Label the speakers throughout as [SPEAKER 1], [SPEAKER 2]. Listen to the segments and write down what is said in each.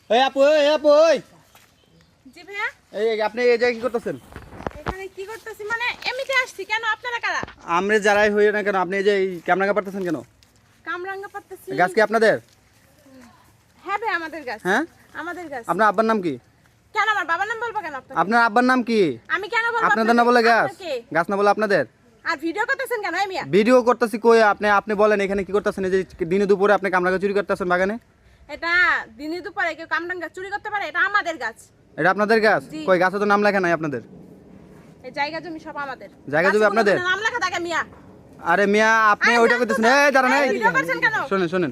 [SPEAKER 1] এই আপু এই আপু ওই
[SPEAKER 2] জি ভাইয়া,
[SPEAKER 1] এই আপনি এই জায়গায় কি করতেছেন?
[SPEAKER 2] এখানে কি করতেছি মানে এমনিতে আসছি। কেন আপনারা কারা?
[SPEAKER 1] আমরা যারাই হই না কেন আপনি এই যে ক্যামেরা পারতেছেন কেন?
[SPEAKER 2] কামরাঙ্গা পারতেছি।
[SPEAKER 1] গাছ কি আপনাদের?
[SPEAKER 2] হ্যাঁ ভাই, আমাদের গাছ।
[SPEAKER 1] হ্যাঁ,
[SPEAKER 2] আমাদের গাছ।
[SPEAKER 1] আপনার আব্বার নাম কি?
[SPEAKER 2] কেন আমার বাবার নাম বলবো কেন আপনাকে?
[SPEAKER 1] আপনার আব্বার নাম কি?
[SPEAKER 2] আমি কেন বলবো
[SPEAKER 1] আপনাদের না বলে গাছ?
[SPEAKER 2] আপনাকে?
[SPEAKER 1] গাছ না বলে আপনাদের?
[SPEAKER 2] আর ভিডিও করতেছেন কেন এই মিয়া?
[SPEAKER 1] ভিডিও করতেছি কই? আপনি বলেন এখানে কি করতেছেন? এই যে দিনে দুপুরে আপনি কামরাঙ্গা চুরি করতেছেন বাগানে?
[SPEAKER 2] এটা দিনে দুপুরে কেউ কামরাঙ্গা চুরি করতে পারে? এটা আমাদের গাছ।
[SPEAKER 1] এটা আপনাদের গাছ?
[SPEAKER 2] জি।
[SPEAKER 1] কই গাছে তো নাম লেখা নাই আপনাদের।
[SPEAKER 2] এই জায়গা জমি সব আমাদের।
[SPEAKER 1] জায়গা জমি
[SPEAKER 2] গাছে
[SPEAKER 1] আপনাদের?
[SPEAKER 2] কোনো নাম লেখা থাকে মিয়া?
[SPEAKER 1] আরে মিয়া আপনি
[SPEAKER 2] আরে
[SPEAKER 1] ওইটা
[SPEAKER 2] জান তো
[SPEAKER 1] করতেছেন।
[SPEAKER 2] না।
[SPEAKER 1] এই দাঁড়ান,
[SPEAKER 2] এই
[SPEAKER 1] এই
[SPEAKER 2] ভিডিও করছেন কেন?
[SPEAKER 1] শুনেন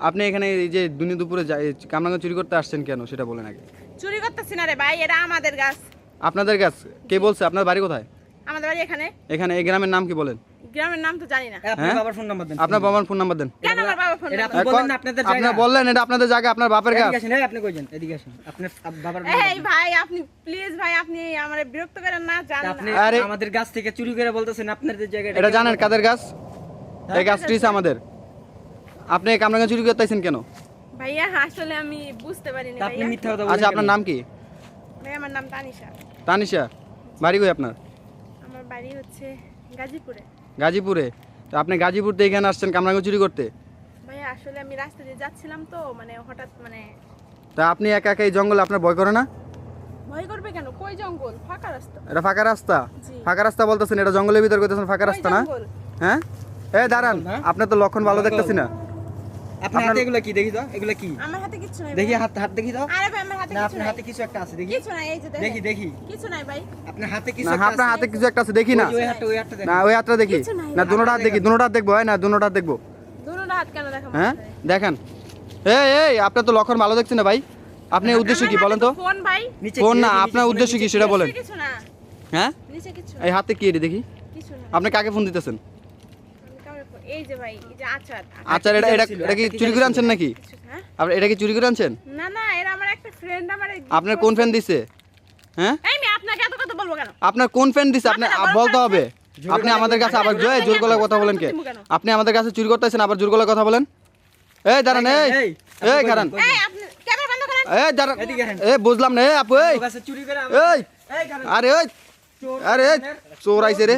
[SPEAKER 1] আপনি এখানে এই যে দিনে দুপুরে কামরাঙ্গা চুরি করতে আসছেন কেন সেটা বলেন আগে।
[SPEAKER 2] চুরি করতেছি না রে ভাই, এটা আমাদের গাছ।
[SPEAKER 1] আপনাদের গাছ? কে বলছে? আপনার বাড়ি কোথায়?
[SPEAKER 2] আমাদের বাড়ি এখানে।
[SPEAKER 1] এখানে এই গ্রামের নাম কি বলেন?
[SPEAKER 2] গ্রামের নাম তো জানি না।
[SPEAKER 3] আপনার
[SPEAKER 1] হ্যাঁ?
[SPEAKER 3] বাবার ফোন নাম্বার দেন।
[SPEAKER 1] আপনার বাবার ফোন নাম্বার দেন।
[SPEAKER 2] কেন আমার বাবা ফোন?
[SPEAKER 3] এটা আপনি বললেন না আপনাদের জায়গা।
[SPEAKER 1] আপনি বললেন এটা আপনাদের জায়গা, আপনার বাপের গাছ।
[SPEAKER 3] এদিকে আসেন, আপনি কই যান? এদিকে আসেন। আপনার বাবার
[SPEAKER 2] এই ভাই, আপনি প্লিজ ভাই, আপনি আমারে বিরক্ত করেন না, জানেন
[SPEAKER 3] আপনি
[SPEAKER 2] না।
[SPEAKER 1] আরে-
[SPEAKER 3] আমাদের গাছ থেকে চুরি করে বলতেছেন আপনাদের জায়গাটা।
[SPEAKER 1] এটা জানেন কাদের গাছ? এই গাছটি আমাদের। আপনি এই কামরাঙ্গা চুরি করতেছেন কেন?
[SPEAKER 2] ভাইয়া আসলে আমি বুঝতে পারিনি
[SPEAKER 3] আপনি
[SPEAKER 2] ভাইয়া।
[SPEAKER 3] মিথ্যা কথা বলেন।
[SPEAKER 1] আচ্ছা আপনার নাম কি?
[SPEAKER 2] ভাই আমার নাম তানিশা।
[SPEAKER 1] তানিশা। বাড়ি কই আপনার?
[SPEAKER 2] আমার বাড়ি হচ্ছে গাজীপুরে।
[SPEAKER 1] গাজীপুরে। তো আপনি গাজীপুর থেকে এখানে আসছেন কামরাঙ্গা চুরি করতে?
[SPEAKER 2] ভাইয়া আসলে আমি রাস্তা দিয়ে যাচ্ছিলাম তো, মানে হঠাৎ মানে।
[SPEAKER 1] তা আপনি একা একা এই জঙ্গলে আপনার ভয় করে না?
[SPEAKER 2] ভয় করবে কেন? কই জঙ্গল? ফাঁকা রাস্তা।
[SPEAKER 1] এটা ফাঁকা রাস্তা?
[SPEAKER 2] জি।
[SPEAKER 1] ফাঁকা রাস্তা বলতেছেন, এটা জঙ্গলের ভিতর করতেছেন ফাঁকা
[SPEAKER 2] কই
[SPEAKER 1] রাস্তা না?
[SPEAKER 2] জঙ্গল?
[SPEAKER 1] হ্যাঁ, এই দাঁড়ান,
[SPEAKER 3] না?
[SPEAKER 1] আপনার তো লক্ষণ ভালো দেখতেছি না।
[SPEAKER 3] আপনার হাতে এগুলো কি দেখি তো? এগুলো কি?
[SPEAKER 2] আমার হাতে কিচ্ছু নাই
[SPEAKER 3] দেখি
[SPEAKER 2] ভাই।
[SPEAKER 3] হাত দেখি তো।
[SPEAKER 2] আরে ভাই আমার হাতে
[SPEAKER 3] না
[SPEAKER 2] কিছু
[SPEAKER 3] আপনার
[SPEAKER 2] নাই।
[SPEAKER 3] হাতে কিছু একটা আছে দেখি।
[SPEAKER 2] কিছু নাই, এই যে
[SPEAKER 3] দেখি দেখি।
[SPEAKER 2] কিছু নাই ভাই।
[SPEAKER 3] আপনার হাতে কিছু
[SPEAKER 1] না
[SPEAKER 3] একটা
[SPEAKER 1] আপনার
[SPEAKER 3] আছে।
[SPEAKER 1] হাতে কিছু একটা আছে দেখি না।
[SPEAKER 3] ওই হাতটা দেখেন।
[SPEAKER 1] না ওই হাতটা দেখি
[SPEAKER 2] কিছু নাই
[SPEAKER 1] না,
[SPEAKER 2] ভাই।
[SPEAKER 1] দুনোটা হাত দেখি, দুনোটা হাত দেখবো। হয় না, দুনোটা হাত দেখবো।
[SPEAKER 2] দুটোটা হাত কেন দেখাবো?
[SPEAKER 1] হ্যাঁ দেখেন। এই আপনার তো লক্ষণ ভালো দেখছি না ভাই। আপনি উদ্দেশ্য কি বলেন তো?
[SPEAKER 2] ফোন ভাই।
[SPEAKER 3] নিচে
[SPEAKER 1] ফোন
[SPEAKER 3] কি
[SPEAKER 1] না,
[SPEAKER 3] দেখি,
[SPEAKER 1] আপনার
[SPEAKER 3] নিচে
[SPEAKER 1] উদ্দেশ্য কি
[SPEAKER 3] নিচে
[SPEAKER 1] সেটা বলেন।
[SPEAKER 2] নিচে কিছু না।
[SPEAKER 1] হ্যাঁ,
[SPEAKER 2] নিচে কিছু
[SPEAKER 1] এই হাতে কি এটা দেখি?
[SPEAKER 2] কিছু না।
[SPEAKER 1] আপনি কাকে ফোন দিতেছেন?
[SPEAKER 2] আমি কাউকে এই যে ভাই, এই যে আচার।
[SPEAKER 1] আচ্ছা এটা এটা এটা কি চুরি করে আনছেন নাকি?
[SPEAKER 2] কিছু, হ্যাঁ?
[SPEAKER 1] আপনি এটা কি চুরি করে আনছেন?
[SPEAKER 2] না না, এরা আমার একটা ফ্রেন্ড আমারে
[SPEAKER 1] আপনার কোন ফ্যান দিছে? হ্যাঁ,
[SPEAKER 2] এই আমি আপনাকে এত কথা বলবো কেন?
[SPEAKER 1] আপনার কোন ফ্যান দিছে আপনি বলতে হবে। আপনি আমাদের কাছে আবার জোর গলায় কথা বলেন কে? আপনি আমাদের কাছে চুরি করতেছেন আবার জোর গলায় কথা বলেন? এই দাঁড়ান, এই কারণ,
[SPEAKER 2] এই আপনি ক্যামেরা বন্ধ করেন।
[SPEAKER 1] এই দাঁড়ান,
[SPEAKER 3] এদিকে আসেন।
[SPEAKER 1] এই বুঝলাম না, এই আপু এই,
[SPEAKER 3] গাছে চুরি করে
[SPEAKER 1] এই
[SPEAKER 3] এই কারণ
[SPEAKER 1] আরে ওই,
[SPEAKER 3] চোর
[SPEAKER 1] আরে এই, চোর আইছে রে।